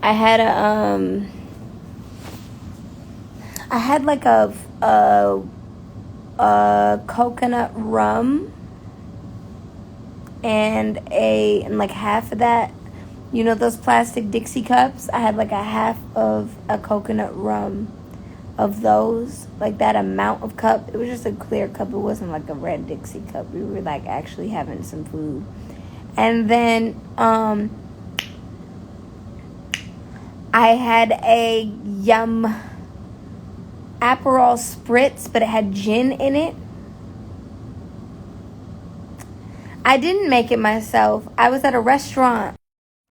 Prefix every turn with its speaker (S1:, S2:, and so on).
S1: I had like a coconut rum and like half of that. You know those plastic Dixie cups? I had like a half of a coconut rum of those, like that amount of cup. It was just a clear cup. It wasn't like a red Dixie cup. We were like actually having some food. And then I had a yum Aperol spritz, but it had gin in it. I didn't make it myself. I was at a restaurant